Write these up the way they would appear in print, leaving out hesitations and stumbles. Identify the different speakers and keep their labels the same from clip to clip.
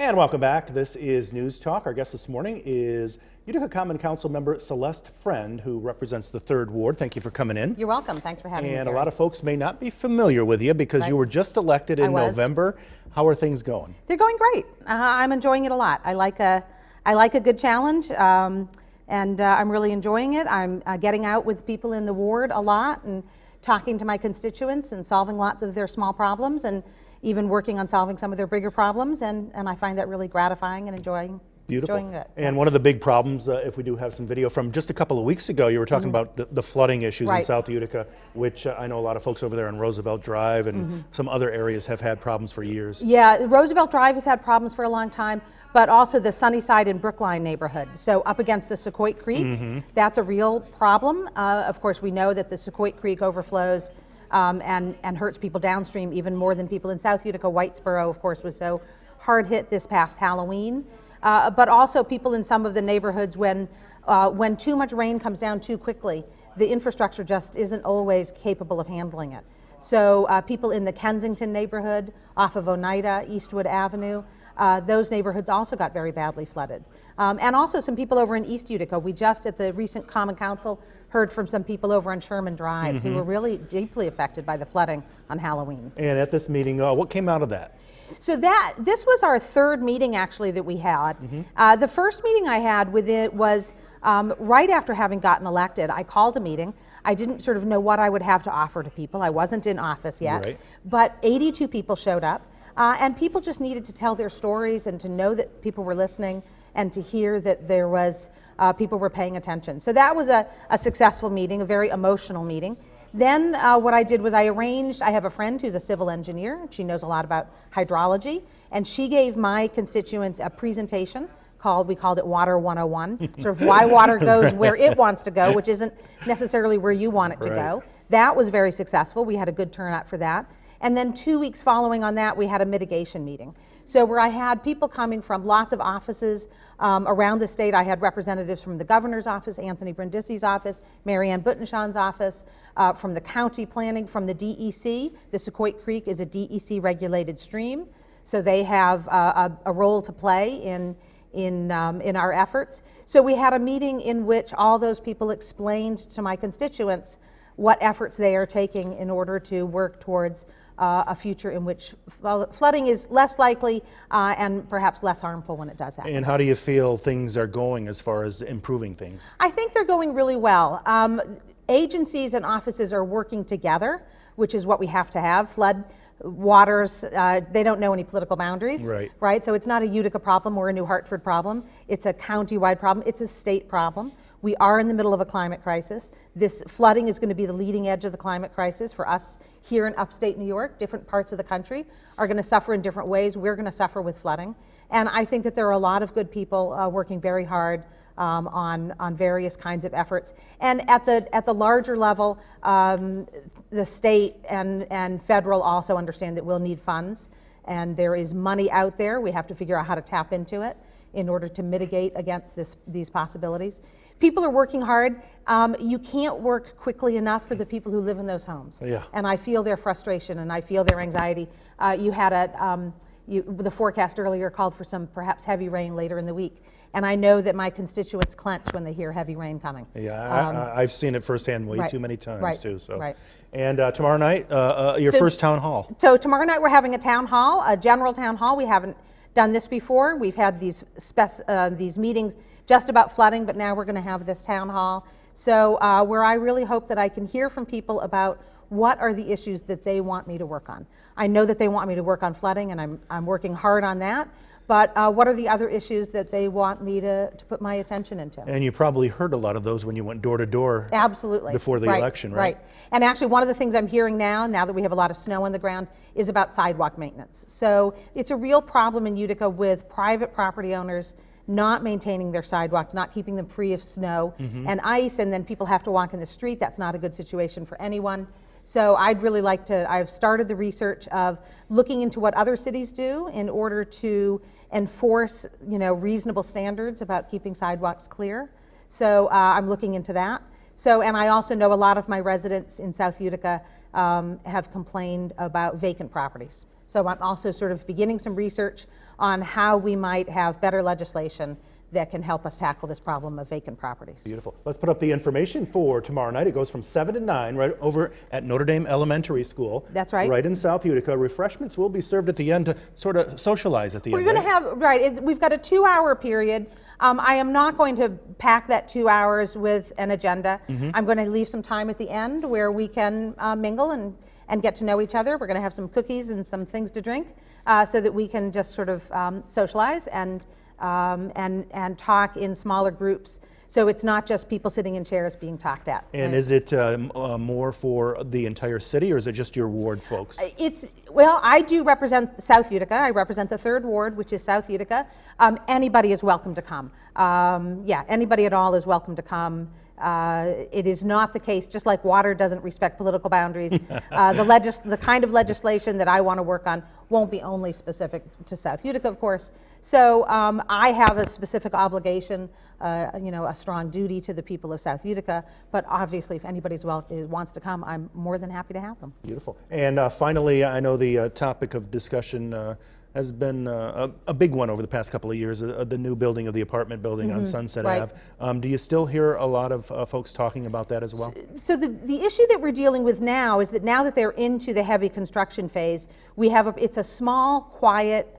Speaker 1: And welcome back. This is News Talk. Our guest this morning is Utica Common Council member Celeste Friend, who represents the 3rd Ward. Thank you for coming in.
Speaker 2: You're welcome. Thanks for having me.
Speaker 1: And a lot of folks may not be familiar with you because you were just elected in November. How are things going?
Speaker 2: They're going great. I'm enjoying it a lot. I like a good challenge, and I'm really enjoying it. I'm getting out with people in the ward a lot and talking to my constituents and solving lots of their small problems and even working on solving some of their bigger problems, and I find that really gratifying and enjoying it.
Speaker 1: And one of the big problems, if we do have some video from just a couple of weeks ago, you were talking about the flooding issues in South Utica, which I know a lot of folks over there on Roosevelt Drive and some other areas have had problems for years.
Speaker 2: Yeah, Roosevelt Drive has had problems for a long time, but also the Sunnyside and Brookline neighborhood. So up against the Sequoit Creek, that's a real problem. Of course, we know that the Sequoit Creek overflows and hurts people downstream even more than people in South Utica. Whitesboro, of course, was so hard hit this past Halloween. But also people in some of the neighborhoods, when too much rain comes down too quickly, the infrastructure just isn't always capable of handling it. So people in the Kensington neighborhood, off of Oneida, Eastwood Avenue, those neighborhoods also got very badly flooded. And also some people over in East Utica. We just, at the recent Common Council, heard from some people over on Sherman Drive who were really deeply affected by the flooding on Halloween.
Speaker 1: And at this meeting, what came out of that?
Speaker 2: So this was our 3rd meeting actually that we had. The first meeting I had with it was right after having gotten elected. I called a meeting. I didn't sort of know what I would have to offer to people. I wasn't in office yet, but 82 people showed up, and people just needed to tell their stories and to know that people were listening and to hear that there was people were paying attention. So that was a successful meeting, a very emotional meeting. Then what I did was I have a friend who's a civil engineer. She knows a lot about hydrology, and she gave my constituents a presentation we called it Water 101, sort of why water goes where it wants to go, which isn't necessarily where you want it to go. That was very successful. We had a good turnout for that. And then 2 weeks following on that, we had a mitigation meeting. So where I had people coming from lots of offices around the state. I had representatives from the governor's office, Anthony Brindisi's office, Marianne Buttenshawn's office, from the county planning, from the DEC. The Sequoit Creek is a DEC regulated stream, so they have a role to play in our efforts. So we had a meeting in which all those people explained to my constituents what efforts they are taking in order to work towards a future in which flooding is less likely and perhaps less harmful when it does happen.
Speaker 1: And how do you feel things are going as far as improving things?
Speaker 2: I think they're going really well. Agencies and offices are working together, which is what we have to have. Flood waters, they don't know any political boundaries, right? So it's not a Utica problem or a New Hartford problem. It's a county-wide problem. It's a state problem. We are in the middle of a climate crisis. This flooding is going to be the leading edge of the climate crisis for us here in upstate New York. Different parts of the country are going to suffer in different ways. We're going to suffer with flooding. And I think that there are a lot of good people working very hard on various kinds of efforts. And at the larger level, the state and federal also understand that we'll need funds. And there is money out there. We have to figure out how to tap into it in order to mitigate against these possibilities. People are working hard. You can't work quickly enough for the people who live in those homes. And I feel their frustration and I feel their anxiety. You had the forecast earlier called for some perhaps heavy rain later in the week. And I know that my constituents clench when they hear heavy rain coming.
Speaker 1: I've seen it firsthand way too many times too. So. And tomorrow night, your first town hall.
Speaker 2: So tomorrow night we're having a town hall, a general town hall. We haven't done this before. We've had these meetings just about flooding, but now we're going to have this town hall. So where I really hope that I can hear from people about what are the issues that they want me to work on. I know that they want me to work on flooding, and I'm working hard on that. But what are the other issues that they want me to put my attention into?
Speaker 1: And you probably heard a lot of those when you went door to door.
Speaker 2: Absolutely.
Speaker 1: Before the election, right?
Speaker 2: And actually one of the things I'm hearing now that we have a lot of snow on the ground, is about sidewalk maintenance. So it's a real problem in Utica with private property owners not maintaining their sidewalks, not keeping them free of snow and ice, and then people have to walk in the street. That's not a good situation for anyone. So I'd really like to, I've started the research of looking into what other cities do in order to enforce, reasonable standards about keeping sidewalks clear. So I'm looking into that. So, and I also know a lot of my residents in South Utica have complained about vacant properties. So I'm also sort of beginning some research on how we might have better legislation that can help us tackle this problem of vacant properties.
Speaker 1: Beautiful. Let's put up the information for tomorrow night. It goes from 7 to 9 right over at Notre Dame Elementary School.
Speaker 2: That's right.
Speaker 1: Right in South Utica. Refreshments will be served at the end to sort of socialize at the end.
Speaker 2: We're going to have, we've got a 2-hour period. I am not going to pack that 2 hours with an agenda. I'm going to leave some time at the end where we can mingle and get to know each other. We're going to have some cookies and some things to drink so that we can just sort of socialize and talk in smaller groups. So it's not just people sitting in chairs being talked at.
Speaker 1: And is it more for the entire city, or is it just your ward folks?
Speaker 2: Well, I do represent South Utica. I represent the 3rd Ward, which is South Utica. Anybody is welcome to come. Yeah, anybody at all is welcome to come. It is not the case, just like water doesn't respect political boundaries, the kind of legislation that I want to work on won't be only specific to South Utica, of course. So I have a specific obligation, a strong duty to the people of South Utica, but obviously if anybody wants to come, I'm more than happy to have them.
Speaker 1: Beautiful. And finally, I know the topic of discussion has been a big one over the past couple of years, the new building of the apartment building on Sunset Ave. Do you still hear a lot of folks talking about that as well?
Speaker 2: So the issue that we're dealing with now is that now that they're into the heavy construction phase, it's a small, quiet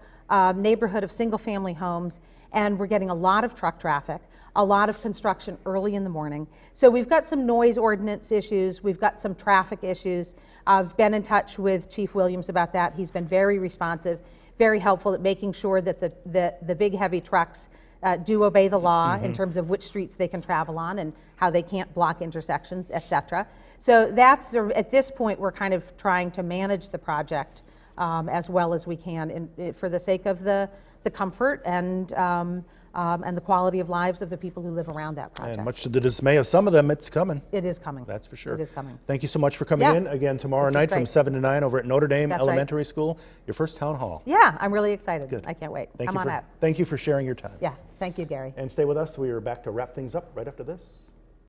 Speaker 2: neighborhood of single-family homes, and we're getting a lot of truck traffic, a lot of construction early in the morning. So we've got some noise ordinance issues, we've got some traffic issues. I've been in touch with Chief Williams about that. He's been very responsive, very helpful at making sure that the big heavy trucks do obey the law in terms of which streets they can travel on and how they can't block intersections, etc. So that's, at this point, we're kind of trying to manage the project as well as we can for the sake of the comfort and the quality of lives of the people who live around that project.
Speaker 1: And much to the dismay of some of them, it's coming.
Speaker 2: It is coming.
Speaker 1: That's for sure.
Speaker 2: It is coming.
Speaker 1: Thank you so much for coming in. Again, tomorrow night from 7 to 9 over at Notre Dame Elementary School, your first town hall.
Speaker 2: Yeah, I'm really excited.
Speaker 1: Good.
Speaker 2: I can't wait.
Speaker 1: Come
Speaker 2: on out.
Speaker 1: Thank you for sharing your time.
Speaker 2: Yeah, thank you, Gary.
Speaker 1: And stay with us. We are back to wrap things up right after this.